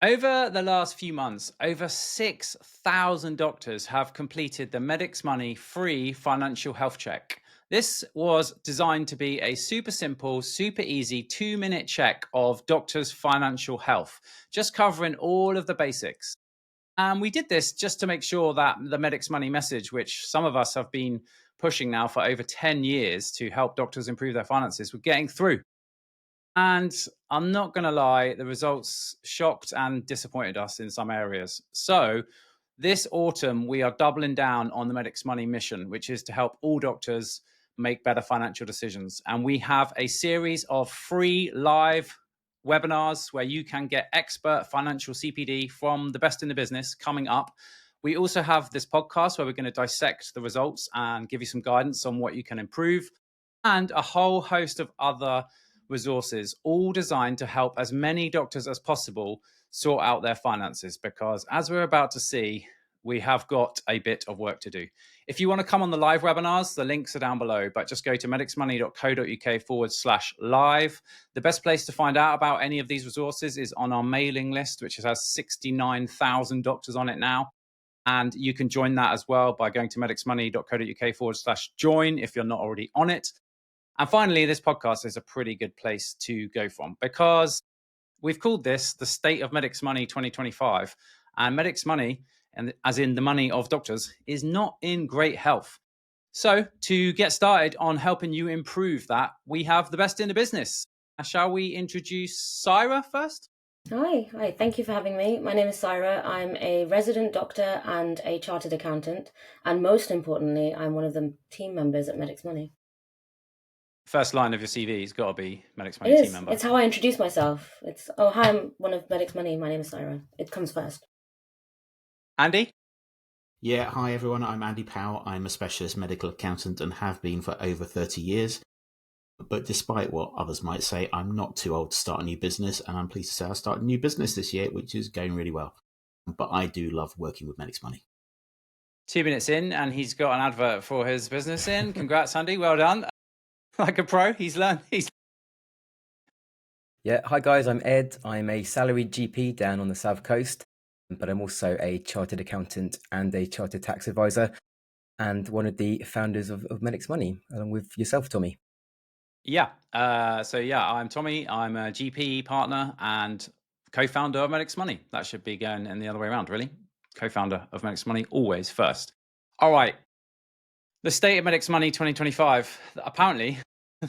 Over the last few months, over 6,000 doctors have completed the MedicsMoney free financial health check. This was designed to be a super simple, super easy 2-minute check of doctors' financial health, just covering all of the basics. And we did this just to make sure that the MedicsMoney message, which some of us have been pushing now for over 10 years to help doctors improve their finances, were getting through. And I'm not going to lie, the results shocked and disappointed us in some areas. So, this autumn, we are doubling down on the Medics Money mission, which is to help all doctors make better financial decisions. And we have a series of free live webinars where you can get expert financial CPD from the best in the business coming up. We also have this podcast where we're going to dissect the results and give you some guidance on what you can improve, and a whole host of other resources, all designed to help as many doctors as possible sort out their finances. Because as we're about to see, we have got a bit of work to do. If you want to come on the live webinars, the links are down below, but just go to medicsmoney.co.uk/live. The best place to find out about any of these resources is on our mailing list, which has 69,000 doctors on it now. And you can join that as well by going to medicsmoney.co.uk/join if you're not already on it. And finally, this podcast is a pretty good place to go from, because we've called this the State of Medics Money 2025. And Medics Money, and as in the money of doctors, is not in great health. So to get started on helping you improve that, we have the best in the business. Shall we introduce Syra first? Hi. Thank you for having me. My name is Syra. I'm a resident doctor and a chartered accountant. And most importantly, I'm one of the team members at MedicsMoney. First line of your CV has got to be Medics It Money team is. member. It's how I introduce myself. It's, oh, hi, I'm one of MedicsMoney. My name is Syra. It comes first. Andy? Yeah, hi everyone, I'm Andy Powell. I'm a specialist medical accountant and have been for over 30 years. But despite what others might say, I'm not too old to start a new business, and I'm pleased to say I started a new business this year, which is going really well. But I do love working with MedicsMoney. 2 minutes in, and he's got an advert for his business in. Congrats, Andy. Well done. Like a pro, he's learned. Yeah, hi guys, I'm Ed. I'm a salaried GP down on the South Coast, but I'm also a chartered accountant and a chartered tax advisor, and one of the founders of MedicsMoney, along with yourself, Tommy. Yeah. I'm Tommy. I'm a GP partner and co-founder of MedicsMoney. That should be going in the other way around, really. Co-founder of MedicsMoney, always first. All right. The State of MedicsMoney 2025. Apparently,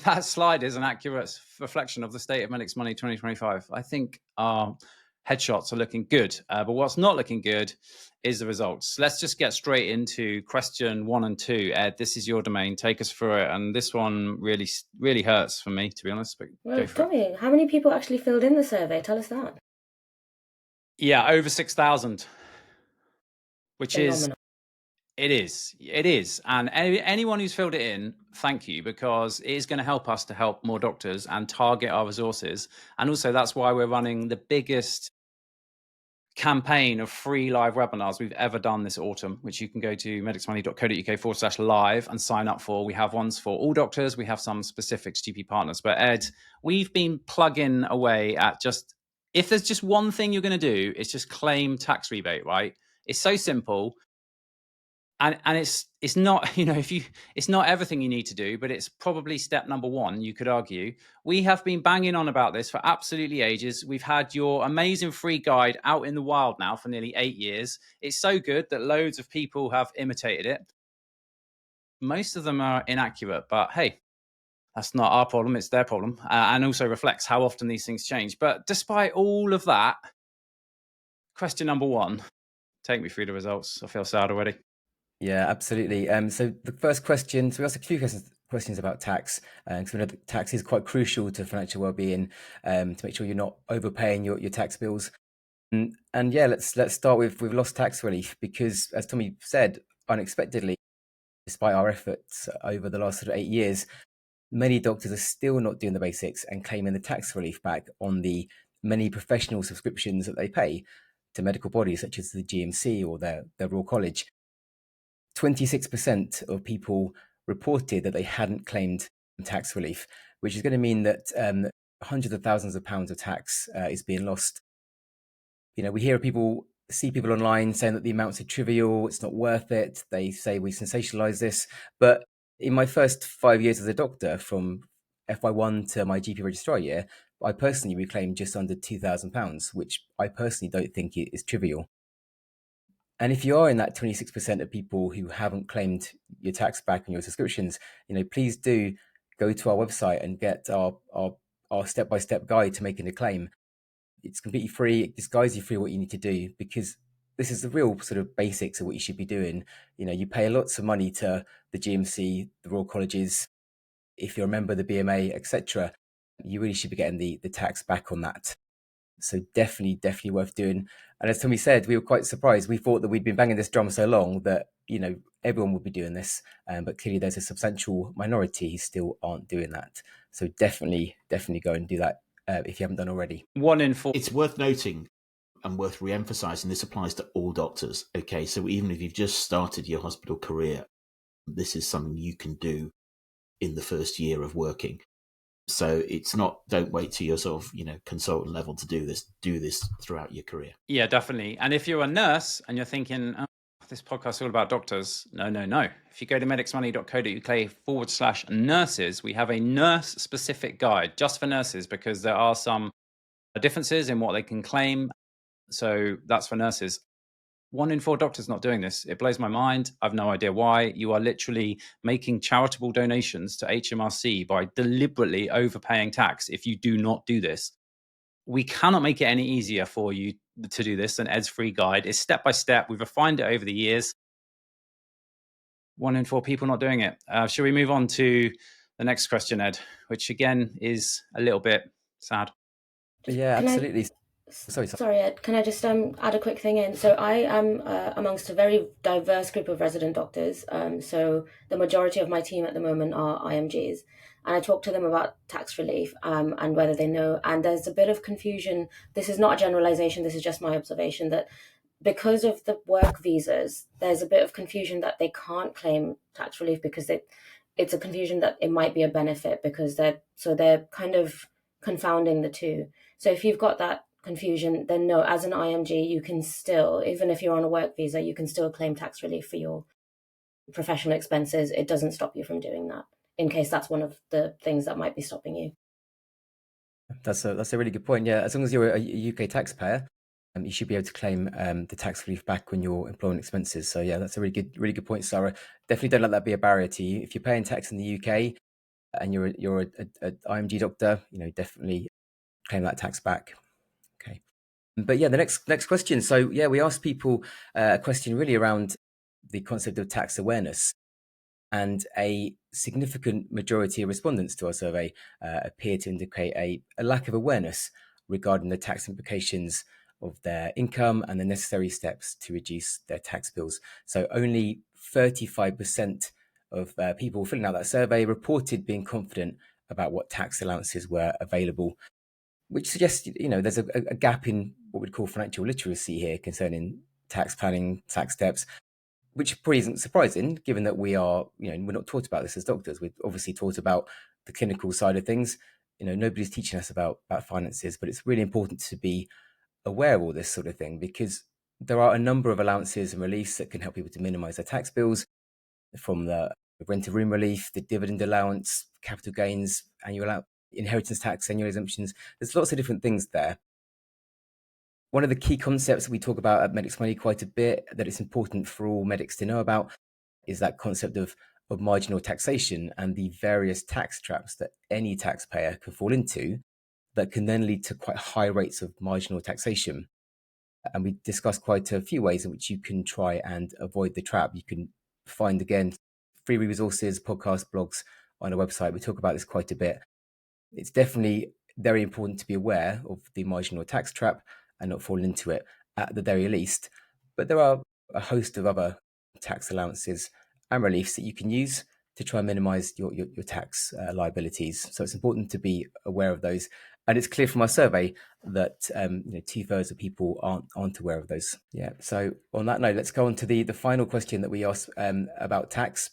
that slide is an accurate reflection of the State of MedicsMoney 2025. I think our headshots are looking good, but what's not looking good is the results. Let's just get straight into question 1 and 2. Ed, this is your domain. Take us through it. And this one really, really hurts for me, to be honest. But Well, Tommy, how many people actually filled in the survey? Tell us that. Yeah, over 6,000, which Phenomenal. is, it is. And anyone who's filled it in, thank you, because it is going to help us to help more doctors and target our resources. And also that's why we're running the biggest campaign of free live webinars we've ever done this autumn, which you can go to medicsmoney.co.uk/live and sign up for. We have ones for all doctors. We have some specific GP partners. But Ed, we've been plugging away at just, if there's just one thing you're going to do, it's just claim tax rebate, right? It's so simple. And it's not, it's not everything you need to do, but it's probably step number 1, you could argue. We have been banging on about this for absolutely ages. We've had your amazing free guide out in the wild now for nearly 8 years. It's so good that loads of people have imitated it. Most of them are inaccurate, but hey, that's not our problem, it's their problem, and also reflects how often these things change. But despite all of that, question number 1, take me through the results. I feel sad already. Yeah, absolutely. So the first question, so we asked a few questions about tax, because we know that tax is quite crucial to financial well-being, to make sure you're not overpaying your tax bills. And yeah, let's start with lost tax relief, because as Tommy said, unexpectedly, despite our efforts over the last sort of 8 years, many doctors are still not doing the basics and claiming the tax relief back on the many professional subscriptions that they pay to medical bodies such as the GMC or their Royal College. 26% of people reported that they hadn't claimed tax relief, which is going to mean that hundreds of thousands of pounds of tax is being lost We hear see people online saying that the amounts are trivial, it's not worth it. They say we sensationalize this. But in my first 5 years as a doctor, from FY1 to my GP registrar year, I personally reclaimed just under £2,000, which I personally don't think is trivial. And if you are in that 26% of people who haven't claimed your tax back on your subscriptions, please do go to our website and get our step-by-step guide to making a claim. It's completely free. It just guides you through what you need to do, because this is the real sort of basics of what you should be doing. You pay lots of money to the GMC, the Royal Colleges, if you're a member of the BMA, etc. You really should be getting the tax back on that. So definitely worth doing. And as Tommy said, we were quite surprised. We thought that we'd been banging this drum so long that, everyone would be doing this. But clearly there's a substantial minority who still aren't doing that. So definitely go and do that if you haven't done already. 1 in 4. It's worth noting and worth re-emphasising, this applies to all doctors. Okay, so even if you've just started your hospital career, this is something you can do in the first year of working. So it's not, don't wait till you're sort of, consultant level to do this. Do this throughout your career. Yeah, definitely. And if you're a nurse and you're thinking, oh, this podcast is all about doctors. No. If you go to medicsmoney.co.uk/nurses, we have a nurse-specific guide just for nurses, because there are some differences in what they can claim. So that's for nurses. 1 in 4 doctors not doing this. It blows my mind. I've no idea why. You are literally making charitable donations to HMRC by deliberately overpaying tax if you do not do this. We cannot make it any easier for you to do this than Ed's free guide. It's step by step. We've refined it over the years. 1 in 4 people not doing it. Shall we move on to the next question, Ed, which again is a little bit sad? Yeah, absolutely. Sorry, Ed, can I just add a quick thing in? So I am amongst a very diverse group of resident doctors. So the majority of my team at the moment are IMGs. And I talk to them about tax relief and whether they know. And there's a bit of confusion. This is not a generalization. This is just my observation that because of the work visas, there's a bit of confusion that they can't claim tax relief because it's a confusion that it might be a benefit because they're kind of confounding the two. So if you've got that confusion, then no, as an IMG, you can still, even if you're on a work visa, you can still claim tax relief for your professional expenses. It doesn't stop you from doing that, in case that's one of the things that might be stopping you. That's a really good point. Yeah, as long as you're a UK taxpayer, you should be able to claim the tax relief back on your employment expenses. So yeah, that's a really good point, Sarah. Definitely don't let that be a barrier to you. If you're paying tax in the UK and you're a IMG doctor, definitely claim that tax back. Okay. But yeah, the next question. So yeah, we asked people a question really around the concept of tax awareness, and a significant majority of respondents to our survey appear to indicate a lack of awareness regarding the tax implications of their income and the necessary steps to reduce their tax bills. So only 35% of people filling out that survey reported being confident about what tax allowances were available, which suggests, there's a gap in what we'd call financial literacy here concerning tax planning, tax steps, which probably isn't surprising given that we are, we're not taught about this as doctors. We're obviously taught about the clinical side of things. Nobody's teaching us about finances, but it's really important to be aware of all this sort of thing, because there are a number of allowances and reliefs that can help people to minimize their tax bills, from the rent of room relief, the dividend allowance, capital gains, annual inheritance tax, annual exemptions. There's lots of different things there. One of the key concepts that we talk about at MedicsMoney quite a bit, that it's important for all medics to know about, is that concept of marginal taxation and the various tax traps that any taxpayer can fall into that can then lead to quite high rates of marginal taxation. And we discussed quite a few ways in which you can try and avoid the trap. You can find, again, free resources, podcasts, blogs on our website. We talk about this quite a bit. It's definitely very important to be aware of the marginal tax trap and not fall into it at the very least. But there are a host of other tax allowances and reliefs that you can use to try and minimize your tax liabilities. So it's important to be aware of those. And it's clear from our survey that 2/3 of people aren't aware of those. Yeah. So on that note, let's go on to the final question that we asked about tax.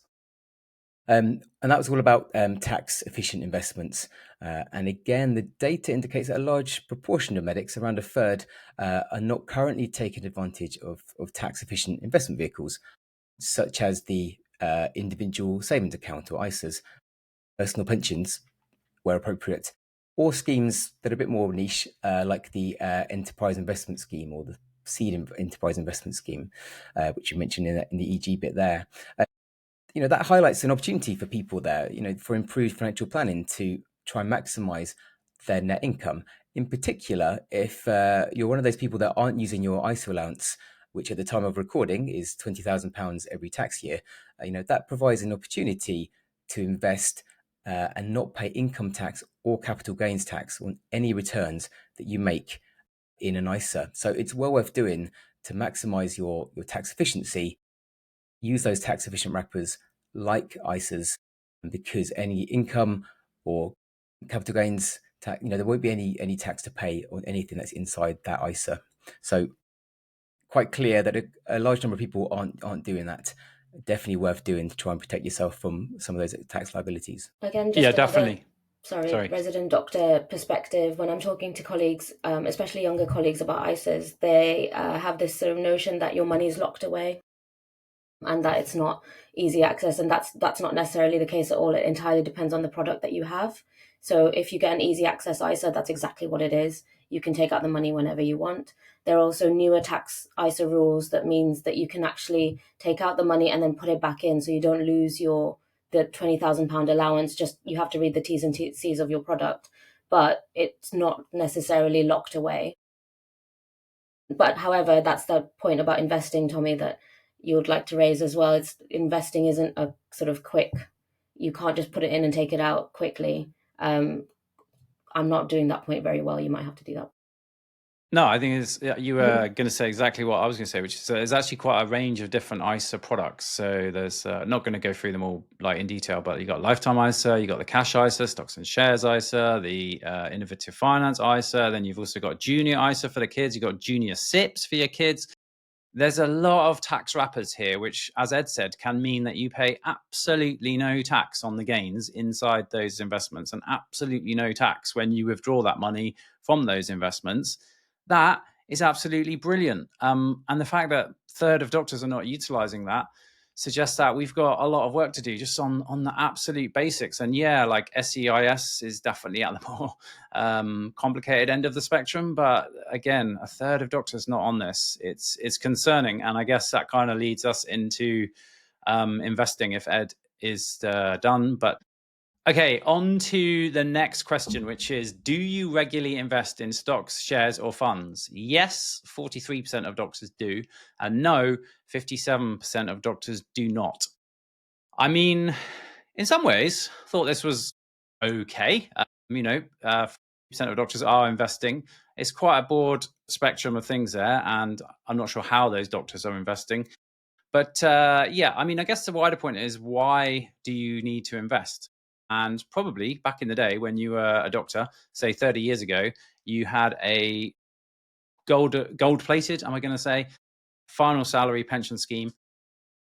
And that was all about tax efficient investments. And again, the data indicates that a large proportion of medics, around a third, are not currently taking advantage of tax efficient investment vehicles, such as the individual savings account or ISAs, personal pensions where appropriate, or schemes that are a bit more niche, like the enterprise investment scheme or the seed enterprise investment scheme, which you mentioned in the EG bit there. That highlights an opportunity for people there, for improved financial planning to try and maximize their net income. In particular, if you're one of those people that aren't using your ISA allowance, which at the time of recording is £20,000 every tax year, that provides an opportunity to invest and not pay income tax or capital gains tax on any returns that you make in an ISA. So it's well worth doing to maximize your tax efficiency. Use those tax efficient wrappers like ISAs, because any income or capital gains tax, there won't be any tax to pay on anything that's inside that ISA. So quite clear that a large number of people aren't doing that. Definitely worth doing to try and protect yourself from some of those tax liabilities. Again, Yeah, definitely. Sorry, resident doctor perspective, when I'm talking to colleagues, especially younger colleagues about ISAs, they have this sort of notion that your money is locked away and that it's not easy access, and that's not necessarily the case at all. It entirely depends on the product that you have. So if you get an easy access ISA, that's exactly what it is. You can take out the money whenever you want. There are also newer tax ISA rules that means that you can actually take out the money and then put it back in, so you don't lose the £20,000 allowance. Just you have to read the T's and C's of your product, but it's not necessarily locked away. But however, that's the point about investing, Tommy, that you would like to raise as well. It's investing isn't a sort of quick, you can't just put it in and take it out quickly. I'm not doing that point very well. You might have to do that. No, I think you were going to say exactly what I was going to say, which is there's actually quite a range of different ISA products. So there's not going to go through them all like in detail, but you got lifetime ISA, you got the cash ISA, stocks and shares ISA, the innovative finance ISA. Then you've also got junior ISA for the kids. You've got junior SIPs for your kids. There's a lot of tax wrappers here, which, as Ed said, can mean that you pay absolutely no tax on the gains inside those investments and absolutely no tax when you withdraw that money from those investments. That is absolutely brilliant. And the fact that a third of doctors are not utilizing that suggests that we've got a lot of work to do just on the absolute basics. And yeah, like SEIS is definitely at the more complicated end of the spectrum. But again, a third of doctors not on this. It's concerning. And I guess that kind of leads us into investing if Ed is done. But okay, on to the next question, which is, do you regularly invest in stocks, shares, or funds? Yes, 43% of doctors do. And no, 57% of doctors do not. I mean, in some ways, I thought this was okay. 50% of doctors are investing. It's quite a broad spectrum of things there. And I'm not sure how those doctors are investing. But yeah, I mean, I guess the wider point is, why do you need to invest? And probably back in the day when you were a doctor, say 30 years ago, you had a gold-plated, am I going to say, final salary pension scheme.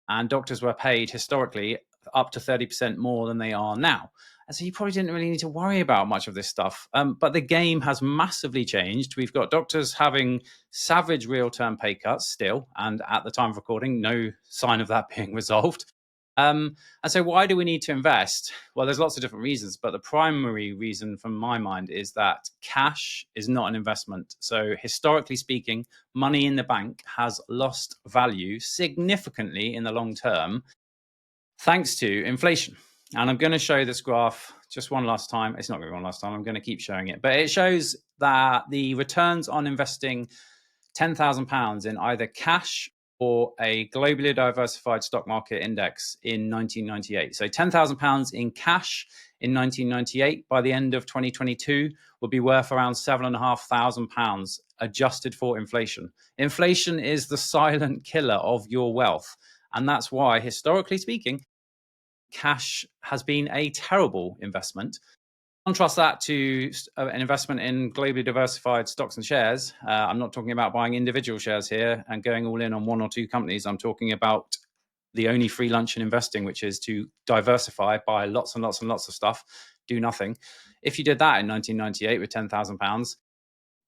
And doctors were paid historically up to 30% more than they are now. And so you probably didn't really need to worry about much of this stuff. But the game has massively changed. We've got doctors having savage real-term pay cuts still. And at the time of recording, no sign of that being resolved. And so why do we need to invest? Well, there's lots of different reasons, but the primary reason from my mind is that cash is not an investment. So historically speaking, money in the bank has lost value significantly in the long term, thanks to inflation. And I'm going to show this graph just one last time. It's not going to be one last time. I'm going to keep showing it. But it shows that the returns on investing £10,000 in either cash or a globally diversified stock market index in 1998. So £10,000 in cash in 1998 by the end of 2022 would be worth around £7,500 adjusted for inflation. Inflation is the silent killer of your wealth. And that's why, historically speaking, cash has been a terrible investment. Contrast that to an investment in globally diversified stocks and shares. I'm not talking about buying individual shares here and going all in on one or two companies. I'm talking about the only free lunch in investing, which is to diversify, buy lots and lots and lots of stuff, do nothing. If you did that in 1998 with £10,000,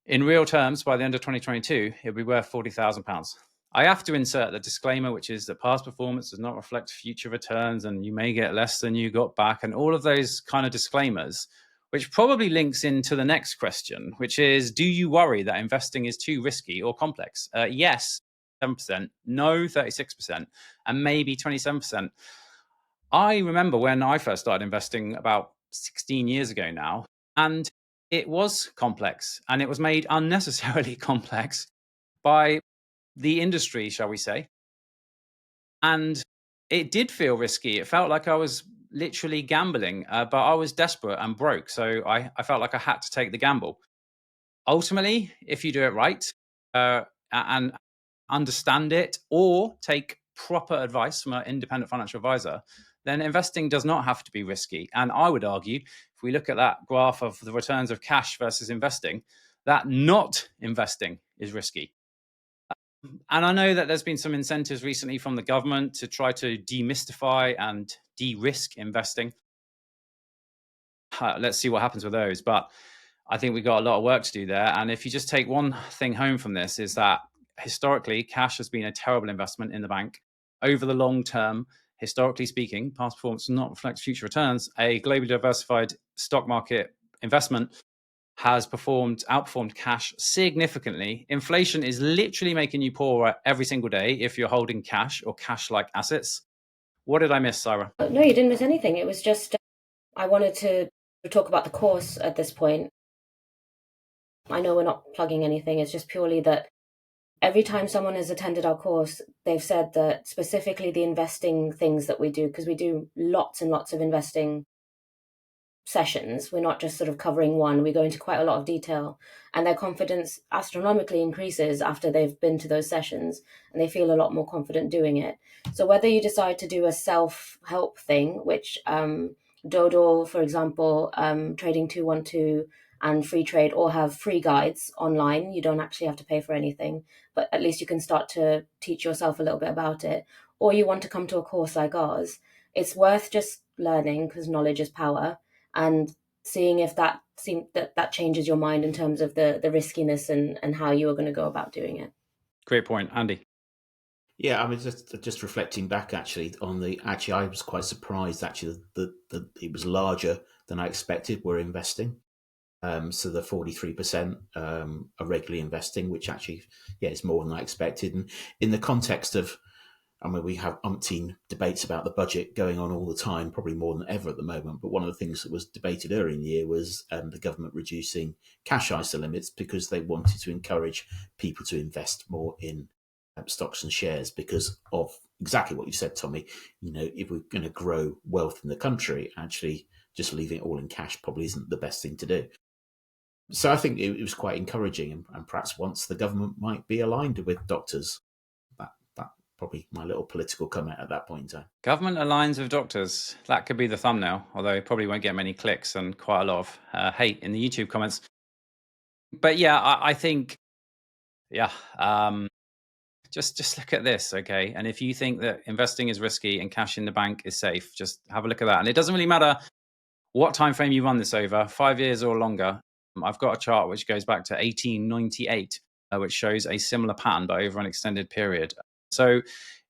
in real terms, by the end of 2022, it'll be worth £40,000. I have to insert the disclaimer, which is that past performance does not reflect future returns, and you may get less than you got back, and all of those kind of disclaimers, which probably links into the next question, which is, do you worry that investing is too risky or complex? Yes, 7%, no, 36%, and maybe 27%. I remember when I first started investing about 16 years ago now, and it was complex, and it was made unnecessarily complex by the industry, shall we say. And it did feel risky. It felt like I was literally gambling, but I was desperate and broke. So I felt like I had to take the gamble. Ultimately, if you do it right and understand it, or take proper advice from an independent financial advisor, then investing does not have to be risky. And I would argue, if we look at that graph of the returns of cash versus investing, that not investing is risky. And I know that there's been some incentives recently from the government to try to demystify and de-risk investing. Let's see what happens with those. But I think we've got a lot of work to do there. And if you just take one thing home from this, is that historically, cash has been a terrible investment in the bank. Over the long term, historically speaking, past performance does not reflect future returns. A globally diversified stock market investment has outperformed cash significantly. Inflation is literally making you poorer every single day if you're holding cash or cash-like assets. What did I miss, Sarah? No, you didn't miss anything. It was just, I wanted to talk about the course at this point. I know we're not plugging anything. It's just purely that every time someone has attended our course, they've said that specifically the investing things that we do, because we do lots and lots of investing sessions, we're not just sort of covering one, we go into quite a lot of detail, and their confidence astronomically increases after they've been to those sessions, and they feel a lot more confident doing it. So whether you decide to do a self-help thing, which Dodo, for example, Trading 212 and Free Trade all have free guides online, you don't actually have to pay for anything, but at least you can start to teach yourself a little bit about it. Or you want to come to a course like ours, it's worth just learning, because knowledge is power, and seeing if that changes your mind in terms of the riskiness and how you are going to go about doing it. Great point, Andy. Yeah, I mean, just reflecting back actually on I was quite surprised actually that it was larger than I expected. We're investing, so the 43% are regularly investing, which actually is more than I expected. And in the context of, I mean, we have umpteen debates about the budget going on all the time, probably more than ever at the moment. But one of the things that was debated earlier in the year was the government reducing cash ISA limits because they wanted to encourage people to invest more in stocks and shares, because of exactly what you said, Tommy. You know, if we're going to grow wealth in the country, actually just leaving it all in cash probably isn't the best thing to do. So I think it was quite encouraging, and perhaps once the government might be aligned with doctors. Probably my little political comment at that point in time. Government aligns with doctors. That could be the thumbnail, although it probably won't get many clicks and quite a lot of hate in the YouTube comments. But yeah, I think, just look at this, okay? And if you think that investing is risky and cash in the bank is safe, just have a look at that. And it doesn't really matter what time frame you run this over, 5 years or longer. I've got a chart which goes back to 1898, which shows a similar pattern, but over an extended period. So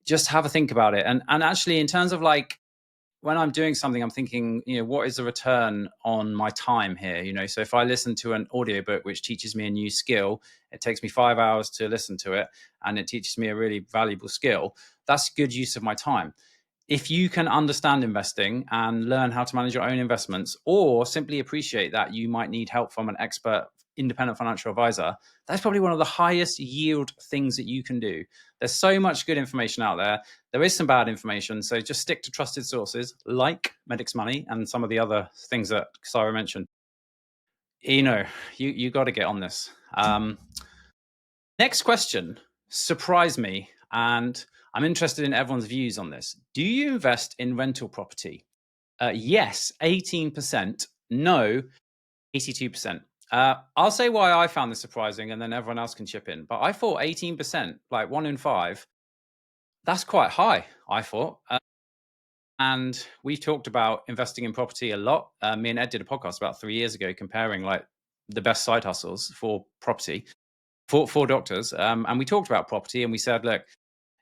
just have a think about it. And actually, in terms of like, when I'm doing something, I'm thinking, what is the return on my time here? So if I listen to an audiobook which teaches me a new skill, it takes me 5 hours to listen to it, and it teaches me a really valuable skill. That's good use of my time. If you can understand investing and learn how to manage your own investments, or simply appreciate that you might need help from an expert independent financial advisor, that's probably one of the highest yield things that you can do. There's so much good information out there. There is some bad information, so just stick to trusted sources like MedicsMoney and some of the other things that Sarah mentioned. You got to get on this. Next question surprised me, and I'm interested in everyone's views on this. Do you invest in rental property? Yes, 18%. No, 82%. I'll say why I found this surprising, and then everyone else can chip in. But I thought 18%, like 1 in 5, That's quite high, I thought. And we talked about investing in property a lot. Me and Ed did a podcast about 3 years ago comparing like the best side hustles for property for doctors. And we talked about property and we said, look,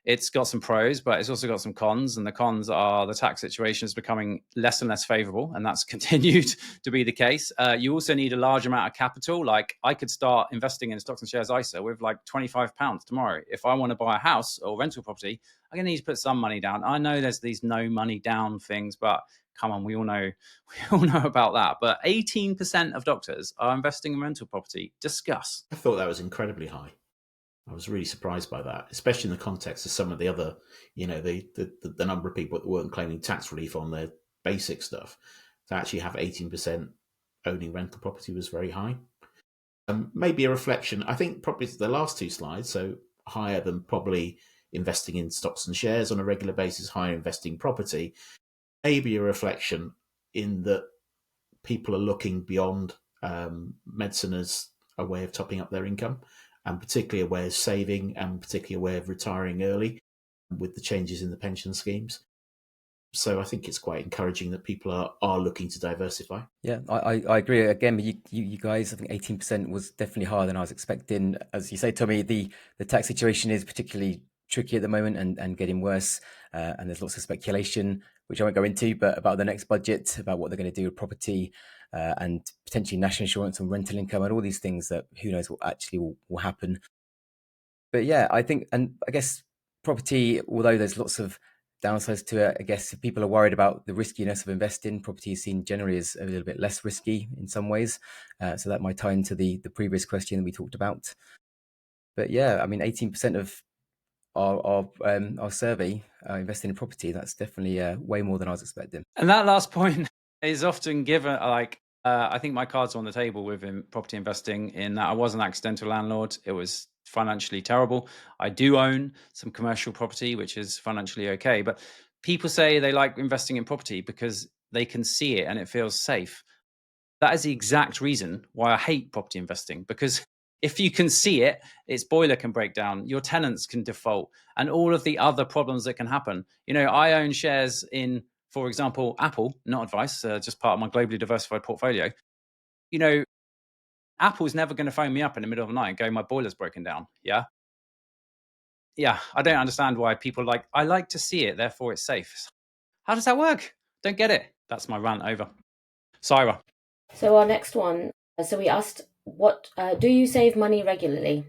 it's got some pros, but it's also got some cons. And the cons are the tax situation is becoming less and less favorable. And that's continued to be the case. You also need a large amount of capital. Like I could start investing in stocks and shares ISA with like £25 tomorrow. If I want to buy a house or rental property, I'm going to need to put some money down. I know there's these no money down things, but come on, we all know about that. But 18% of doctors are investing in rental property. Discuss. I thought that was incredibly high. I was really surprised by that, especially in the context of some of the other, the number of people that weren't claiming tax relief on their basic stuff. To actually have 18% owning rental property was very high. Maybe a reflection. I think probably the last two slides, so higher than probably investing in stocks and shares on a regular basis, higher investing property, maybe a reflection in that people are looking beyond medicine as a way of topping up their income, and particularly a way of saving, and particularly a way of retiring early with the changes in the pension schemes. So I think it's quite encouraging that people are looking to diversify. Yeah, I agree. Again, you guys, I think 18% was definitely higher than I was expecting. As you say, Tommy, the tax situation is particularly tricky at the moment and getting worse. And there's lots of speculation, which I won't go into, but about the next budget, about what they're going to do with property and potentially national insurance and rental income and all these things that who knows what actually will happen. But yeah, I think, and I guess property, although there's lots of downsides to it, I guess if people are worried about the riskiness of investing, property is seen generally as a little bit less risky in some ways. So that might tie into the previous question that we talked about. But yeah, I mean, 18% of our survey investing in property, that's definitely way more than I was expecting. And that last point is often given, I think my cards are on the table with property investing in that I was an accidental landlord. It was financially terrible. I do own some commercial property, which is financially okay. But people say they like investing in property because they can see it and it feels safe. That is the exact reason why I hate property investing, because if you can see it, its boiler can break down, your tenants can default, and all of the other problems that can happen. I own shares in, for example, Apple, not advice, just part of my globally diversified portfolio. Apple's never going to phone me up in the middle of the night and go, my boiler's broken down. Yeah. I don't understand why people I like to see it, therefore it's safe. How does that work? Don't get it. That's my rant over. Syra. So our next one, so we asked, what do you save money regularly?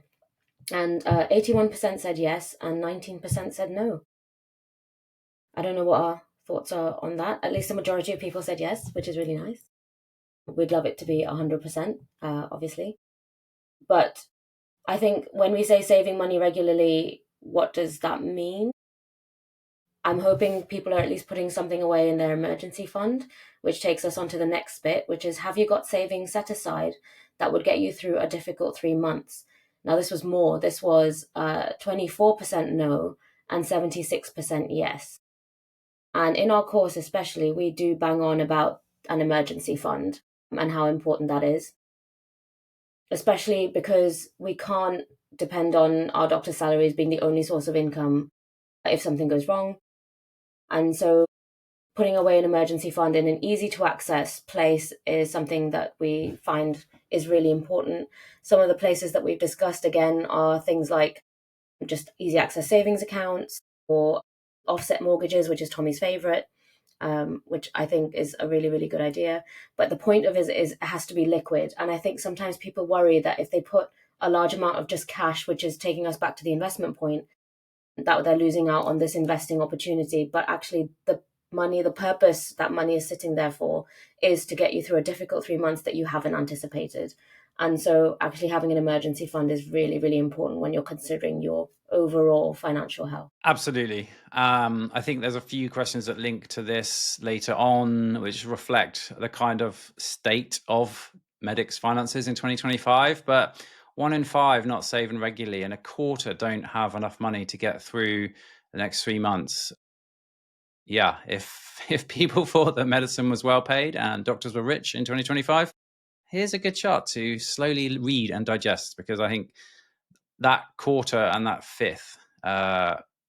And 81% said yes and 19% said no. I don't know what our thoughts are on that. At least the majority of people said yes, which is really nice. We'd love it to be 100%, obviously. But I think when we say saving money regularly, what does that mean? I'm hoping people are at least putting something away in their emergency fund, which takes us on to the next bit, which is, have you got savings set aside that would get you through a difficult 3 months? Now, this was more. This was 24% no and 76% yes. And in our course especially, we do bang on about an emergency fund and how important that is, especially because we can't depend on our doctor's salaries being the only source of income if something goes wrong. And so putting away an emergency fund in an easy to access place is something that we find is really important. Some of the places that we've discussed again are things like just easy access savings accounts or offset mortgages, which is Tommy's favorite, which I think is a really, really good idea. But the point of it is it has to be liquid. And I think sometimes people worry that if they put a large amount of just cash, which is taking us back to the investment point, that they're losing out on this investing opportunity. But actually the purpose that money is sitting there for is to get you through a difficult 3 months that you haven't anticipated. And so actually having an emergency fund is really, really important when you're considering your overall financial health. Absolutely. I think there's a few questions that link to this later on, which reflect the kind of state of Medics finances in 2025. But 1 in 5 not saving regularly, and a quarter don't have enough money to get through the next 3 months. Yeah, if people thought that medicine was well paid and doctors were rich in 2025, here's a good chart to slowly read and digest, because I think that quarter and that fifth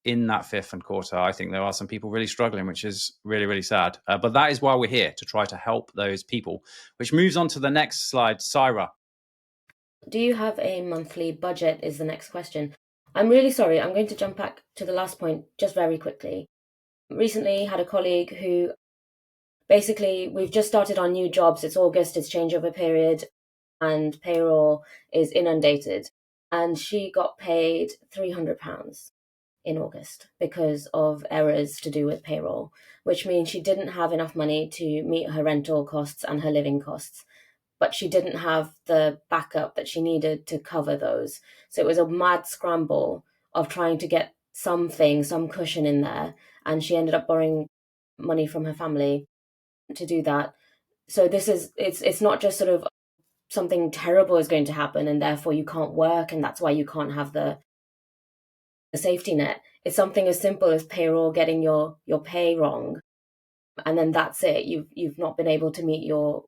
in that fifth and quarter, I think there are some people really struggling, which is really, really sad. But that is why we're here, to try to help those people, which moves on to the next slide. Syra. Do you have a monthly budget is the next question. I'm really sorry. I'm going to jump back to the last point just very quickly. Recently had a colleague who basically, we've just started our new jobs. It's August, it's changeover period, and payroll is inundated. And she got paid £300 in August because of errors to do with payroll, which means she didn't have enough money to meet her rental costs and her living costs, but she didn't have the backup that she needed to cover those. So it was a mad scramble of trying to get some cushion in there. And she ended up borrowing money from her family to do that. So it's not just sort of something terrible is going to happen and therefore you can't work and that's why you can't have the safety net. It's something as simple as payroll getting your pay wrong, and then that's it. You've not been able to meet your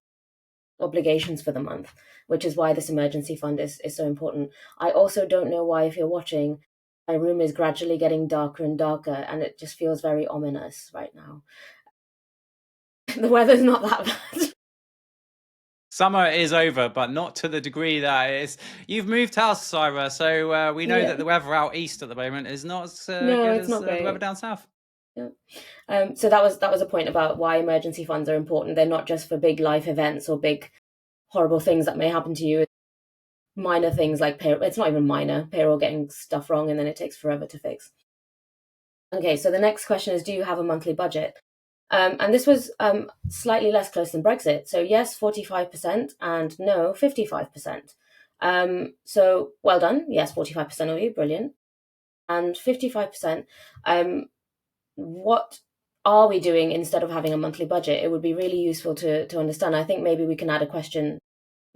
obligations for the month, which is why this emergency fund is so important. I also don't know why, if you're watching, my room is gradually getting darker and darker and it just feels very ominous right now. The weather's not that bad. Summer is over, but not to the degree that it is. You've moved house, Syra, so we know that the weather out east at the moment is not as good as the weather down south. Yeah. So that was a point about why emergency funds are important. They're not just for big life events or big horrible things that may happen to you. Minor things like payroll. It's not even minor. Payroll getting stuff wrong and then it takes forever to fix. Okay, so the next question is, do you have a monthly budget? And this was slightly less close than Brexit. So yes, 45%, and no, 55%. So well done. Yes, 45% of you, brilliant. And 55%, what are we doing instead of having a monthly budget? It would be really useful to understand. I think maybe we can add a question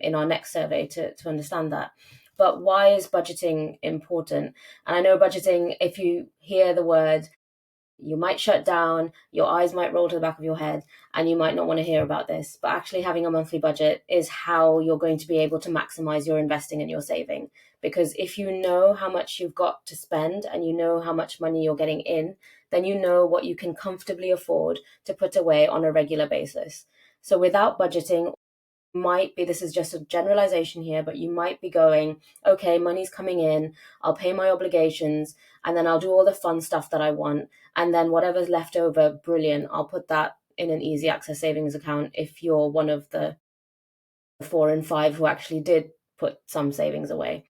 in our next survey to understand that. But why is budgeting important? And I know budgeting, if you hear the word, you might shut down, your eyes might roll to the back of your head, and you might not want to hear about this. But actually having a monthly budget is how you're going to be able to maximize your investing and your saving. Because if you know how much you've got to spend and you know how much money you're getting in, then you know what you can comfortably afford to put away on a regular basis. So without budgeting, this is just a generalization here, but you might be going, okay, money's coming in, I'll pay my obligations, and then I'll do all the fun stuff that I want. And then whatever's left over, brilliant, I'll put that in an easy access savings account if you're one of the 4 in 5 who actually did put some savings away.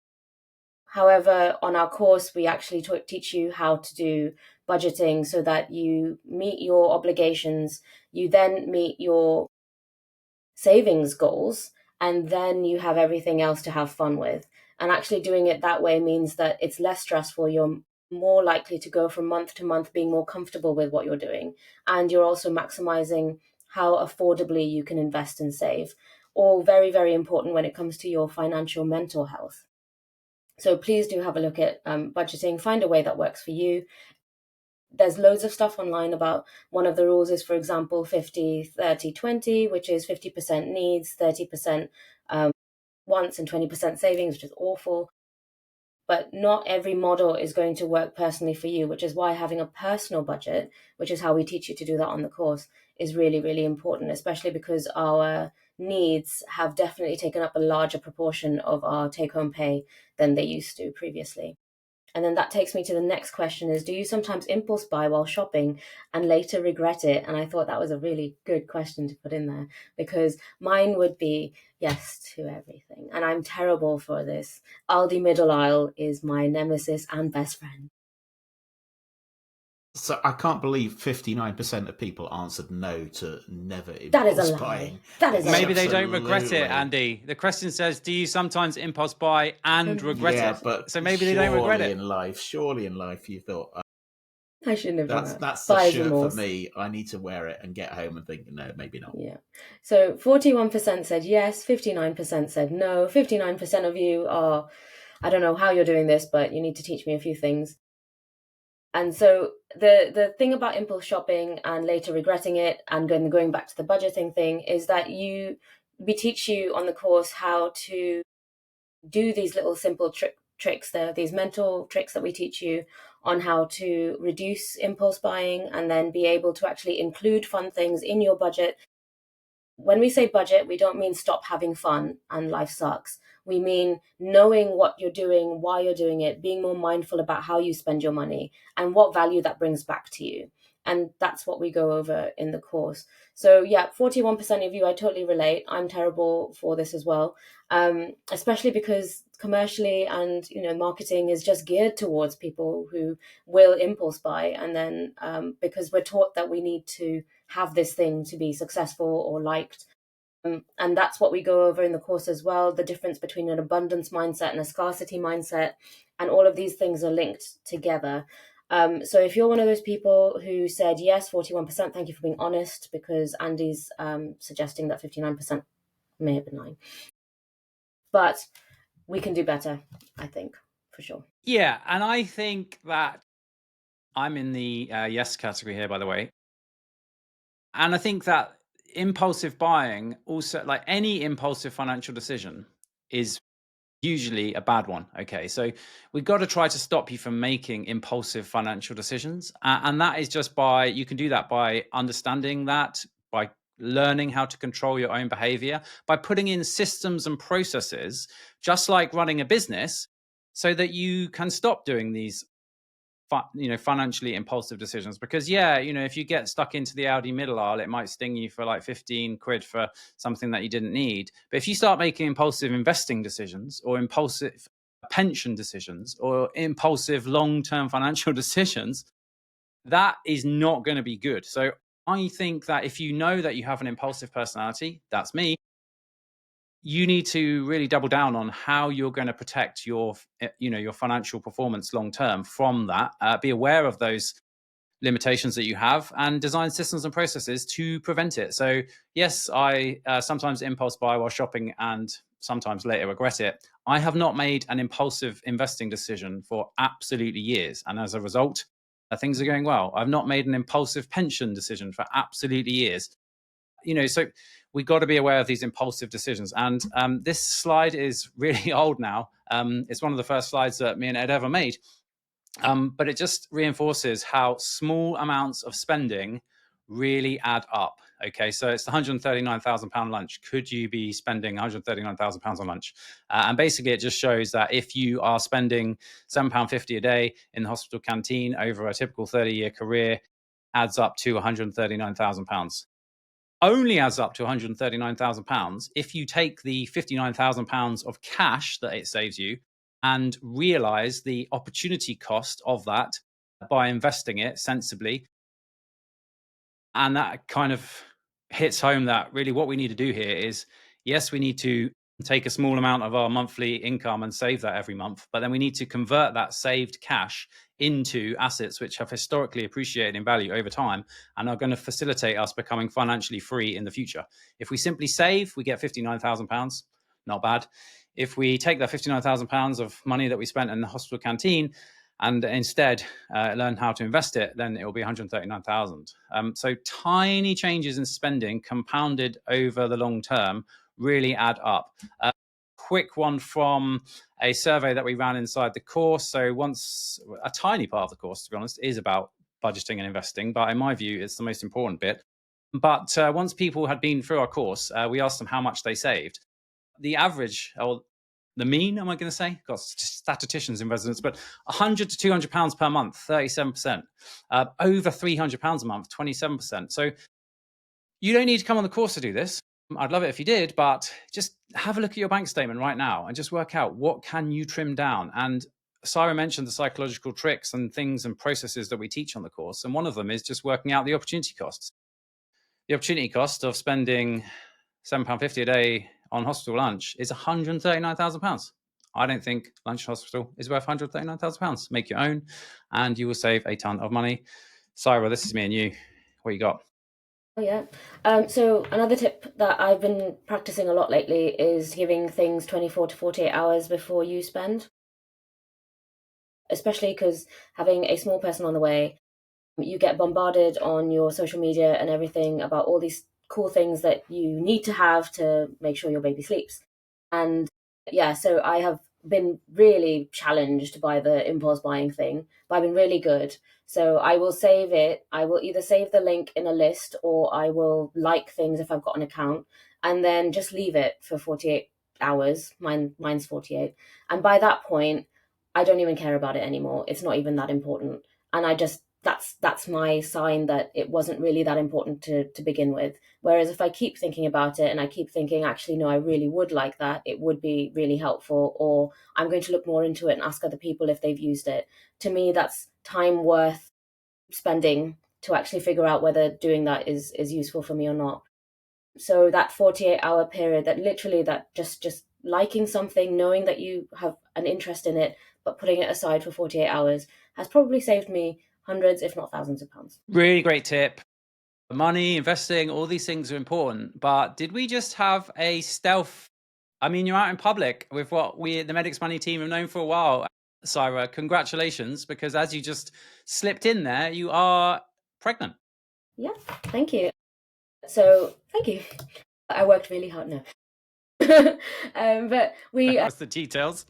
However, on our course, we actually teach you how to do budgeting so that you meet your obligations, you then meet your savings goals, and then you have everything else to have fun with. And actually doing it that way means that it's less stressful. You're more likely to go from month to month being more comfortable with what you're doing. And you're also maximizing how affordably you can invest and save. All very, very important when it comes to your financial mental health. So please do have a look at budgeting, find a way that works for you. There's loads of stuff online about, one of the rules is, for example, 50-30-20, which is 50% needs, 30% wants, and 20% savings, which is awful. But not every model is going to work personally for you, which is why having a personal budget, which is how we teach you to do that on the course, is really, really important, especially because our needs have definitely taken up a larger proportion of our take-home pay than they used to previously. And then that takes me to the next question is, do you sometimes impulse buy while shopping and later regret it? And I thought that was a really good question to put in there, because mine would be yes to everything. And I'm terrible for this. Aldi middle aisle is my nemesis and best friend. So I can't believe 59% of people answered no to never impulse That is a lie. buying. That is Maybe they don't regret it, Andy. The question says, do you sometimes impulse buy and regret it? But so maybe they don't regret it. Surely in life you thought, I shouldn't have done that. That's the shirt for me. I need to wear it and get home and think, no, maybe not. Yeah. So 41% said yes, 59% said no. 59% of you are, I don't know how you're doing this, but you need to teach me a few things. And so the thing about impulse shopping and later regretting it and going back to the budgeting thing is that we teach you on the course how to do these little simple tricks. There are these mental tricks that we teach you on how to reduce impulse buying and then be able to actually include fun things in your budget. When we say budget, we don't mean stop having fun and life sucks. We mean knowing what you're doing, why you're doing it, being more mindful about how you spend your money and what value that brings back to you. And that's what we go over in the course. So yeah, 41% of you, I totally relate. I'm terrible for this as well, especially because commercially and marketing is just geared towards people who will impulse buy. And then because we're taught that we need to have this thing to be successful or liked. And that's what we go over in the course as well, the difference between an abundance mindset and a scarcity mindset. And all of these things are linked together. So if you're one of those people who said, yes, 41%, thank you for being honest, because Andy's suggesting that 59% may have been lying. But we can do better, I think, for sure. Yeah, and I think that I'm in the yes category here, by the way. And I think that impulsive buying, also like any impulsive financial decision, is usually a bad one. Okay, so we've got to try to stop you from making impulsive financial decisions, and that is just you can do that by understanding that, by learning how to control your own behavior, by putting in systems and processes, just like running a business, so that you can stop doing these financially impulsive decisions. Because if you get stuck into the Audi middle aisle, it might sting you for like 15 quid for something that you didn't need. But if you start making impulsive investing decisions, or impulsive pension decisions, or impulsive long-term financial decisions, that is not going to be good. So I think that if you know that you have an impulsive personality, that's me, you need to really double down on how you're going to protect your financial performance long term from that. Be aware of those limitations that you have and design systems and processes to prevent it. So yes, I sometimes impulse buy while shopping and sometimes later regret it. I have not made an impulsive investing decision for absolutely years, and as a result, things are going well. I've not made an impulsive pension decision for absolutely years. So we've got to be aware of these impulsive decisions. And this slide is really old now. It's one of the first slides that me and Ed ever made. But it just reinforces how small amounts of spending really add up. Okay, so it's the £139,000 lunch. Could you be spending £139,000 on lunch? And basically, it just shows that if you are spending £7.50 a day in the hospital canteen over a typical 30-year career, adds up to £139,000. Only adds up to £139,000 if you take the £59,000 of cash that it saves you and realize the opportunity cost of that by investing it sensibly. And that kind of hits home that really what we need to do here is, yes, we need to take a small amount of our monthly income and save that every month, but then we need to convert that saved cash into assets which have historically appreciated in value over time and are going to facilitate us becoming financially free in the future. If we simply save, we get £59,000, not bad. If we take that £59,000 of money that we spent in the hospital canteen and instead learn how to invest it, then it will be 139,000. So tiny changes in spending compounded over the long term really add up. Quick one from a survey that we ran inside the course. So once a tiny part of the course, to be honest, is about budgeting and investing, but in my view, it's the most important bit. But once people had been through our course, we asked them how much they saved. The average, or the mean, am I going to say? Got statisticians in residence, but £100 to £200 per month, 37%. Over £300 a month, 27%. So you don't need to come on the course to do this. I'd love it if you did, but just have a look at your bank statement right now and just work out what can you trim down. And Sarah mentioned the psychological tricks and things and processes that we teach on the course. And one of them is just working out the opportunity costs. The opportunity cost of spending £7.50 a day on hospital lunch is £139,000. I don't think lunch in hospital is worth £139,000. Make your own and you will save a ton of money. Sarah, this is me and you. What you got? Oh, yeah. So another tip that I've been practicing a lot lately is giving things 24 to 48 hours before you spend. Especially because having a small person on the way, you get bombarded on your social media and everything about all these cool things that you need to have to make sure your baby sleeps. And yeah, so I have been really challenged by the impulse buying thing, but I've been really good. So I will save it. I will either save the link in a list, or I will like things if I've got an account, and then just leave it for 48 hours. Mine's 48. And by that point, I don't even care about it anymore. It's not even that important. And I just, that's my sign that it wasn't really that important to begin with. Whereas if I keep thinking about it and I keep thinking, actually, no, I really would like that, it would be really helpful, or I'm going to look more into it and ask other people if they've used it. To me, that's time worth spending to actually figure out whether doing that is useful for me or not. So that 48-hour period, that literally, that just liking something, knowing that you have an interest in it, but putting it aside for 48 hours has probably saved me hundreds, if not thousands of pounds. Really great tip. Money, investing, all these things are important. But did we just have a stealth? I mean, you're out in public with what we, the MedicsMoney team, have known for a while. Syra, congratulations, because as you just slipped in there, you are pregnant. Yeah, thank you. So, thank you. I worked really hard now. But we... That's the details.